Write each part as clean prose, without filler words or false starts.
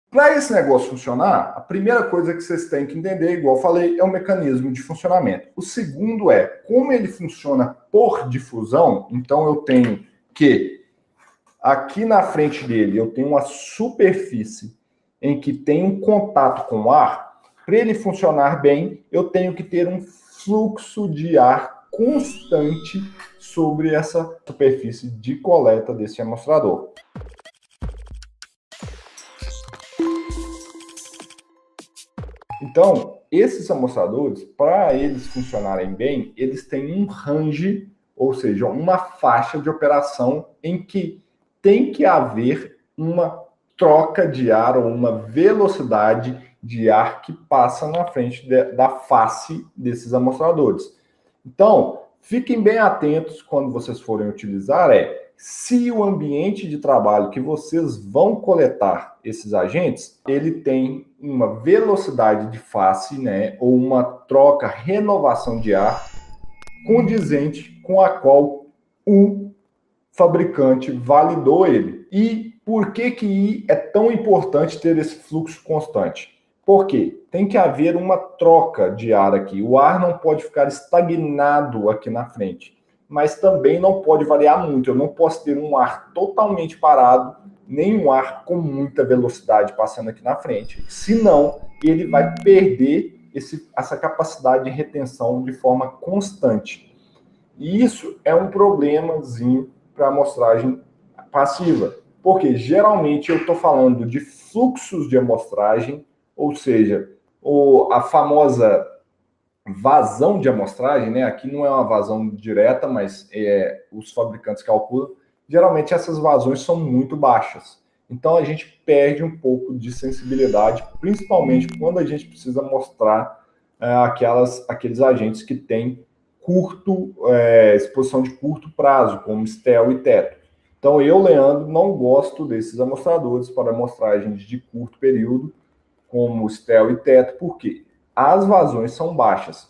Para esse negócio funcionar, a primeira coisa que vocês têm que entender, igual eu falei, é o mecanismo de funcionamento. O segundo é como ele funciona por difusão. Então eu tenho que aqui na frente dele eu tenho uma superfície em que tem um contato com o ar. Para ele funcionar bem, eu tenho que ter um fluxo de ar constante sobre essa superfície de coleta desse amostrador. Então, esses amostradores, para eles funcionarem bem, eles têm um range, ou seja, uma faixa de operação em que tem que haver uma troca de ar ou uma velocidade de ar que passa na frente da face desses amostradores. Então, fiquem bem atentos quando vocês forem utilizar, se o ambiente de trabalho que vocês vão coletar esses agentes, ele tem uma velocidade de face, né, ou uma troca, renovação de ar condizente com a qual o fabricante validou ele. E por que é tão importante ter esse fluxo constante? Porque tem que haver uma troca de ar aqui. O ar não pode ficar estagnado aqui na frente, mas também não pode variar muito. Eu não posso ter um ar totalmente parado, nem um ar com muita velocidade passando aqui na frente. Senão, ele vai perder essa capacidade de retenção de forma constante. E isso é um problemazinho para a amostragem passiva, porque geralmente eu estou falando de fluxos de amostragem, ou seja, a famosa vazão de amostragem, né? Aqui não é uma vazão direta, mas os fabricantes calculam. Geralmente essas vazões são muito baixas. Então a gente perde um pouco de sensibilidade, principalmente quando a gente precisa mostrar aqueles agentes que têm exposição de curto prazo, como STEL e teto. Então eu, Leandro, não gosto desses amostradores para amostragens de curto período, como STEL e teto, porque as vazões são baixas.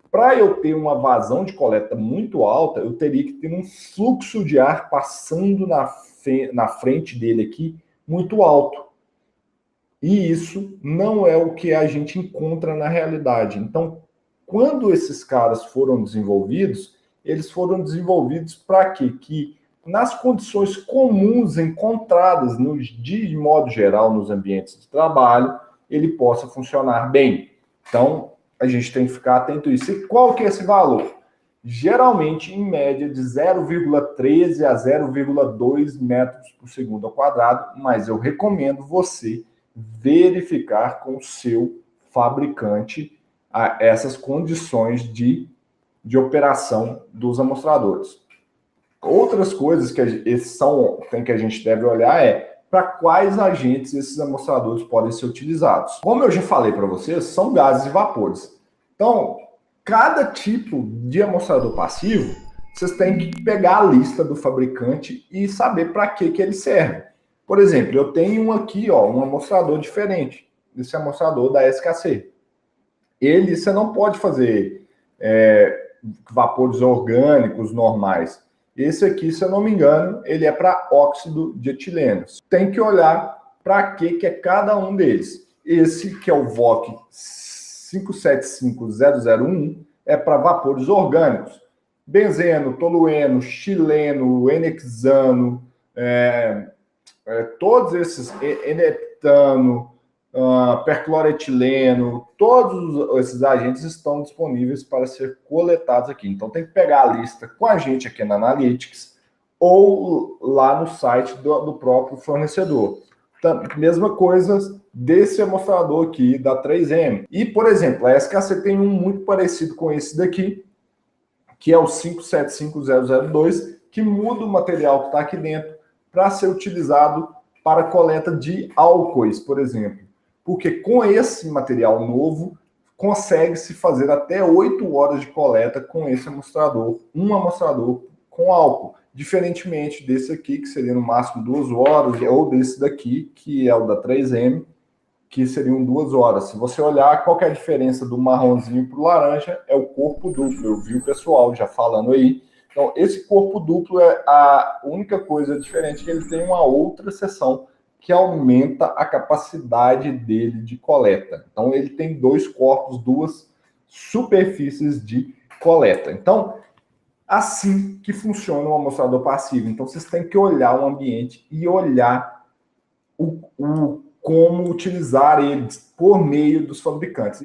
Para eu ter uma vazão de coleta muito alta, eu teria que ter um fluxo de ar passando na frente dele aqui muito alto. E isso não é o que a gente encontra na realidade. Então, quando esses caras foram desenvolvidos, eles foram desenvolvidos para quê? Que nas condições comuns encontradas, de modo geral, nos ambientes de trabalho, ele possa funcionar bem. Então, a gente tem que ficar atento a isso. E qual que é esse valor? Geralmente, em média, de 0,13 a 0,2 metros por segundo ao quadrado, mas eu recomendo você verificar com o seu fabricante essas condições de operação dos amostradores. Outras coisas que a gente deve olhar para quais agentes esses amostradores podem ser utilizados. Como eu já falei para vocês, são gases e vapores. Então, cada tipo de amostrador passivo, vocês têm que pegar a lista do fabricante e saber para que ele serve. Por exemplo, eu tenho aqui um amostrador diferente, esse amostrador da SKC. Você não pode fazer vapores orgânicos normais. Esse aqui, se eu não me engano, ele é para óxido de etileno. Tem que olhar para que é cada um deles. Esse, que é o VOC 575001, é para vapores orgânicos. Benzeno, tolueno, xileno, enexano, todos esses, enetano, percloretileno, todos esses agentes estão disponíveis para ser coletados aqui. Então tem que pegar a lista com a gente aqui na Analytics ou lá no site do próprio fornecedor. Então, mesma coisa desse amostrador aqui da 3M. E, por exemplo, a SKC tem um muito parecido com esse daqui, que é o 575002, que muda o material que está aqui dentro para ser utilizado para coleta de álcoois, por exemplo. Porque com esse material novo, consegue-se fazer até 8 horas de coleta com esse amostrador, um amostrador com álcool, diferentemente desse aqui, que seria no máximo 2 horas, ou desse daqui, que é o da 3M, que seriam 2 horas. Se você olhar, qual que é a diferença do marronzinho para o laranja? É o corpo duplo. Eu vi o pessoal já falando aí. Então, esse corpo duplo é a única coisa diferente, que ele tem uma outra seção, que aumenta a capacidade dele de coleta. Então, ele tem dois corpos, duas superfícies de coleta. Então, assim que funciona o amostrador passivo. Então, vocês têm que olhar o ambiente e olhar como utilizar eles por meio dos fabricantes.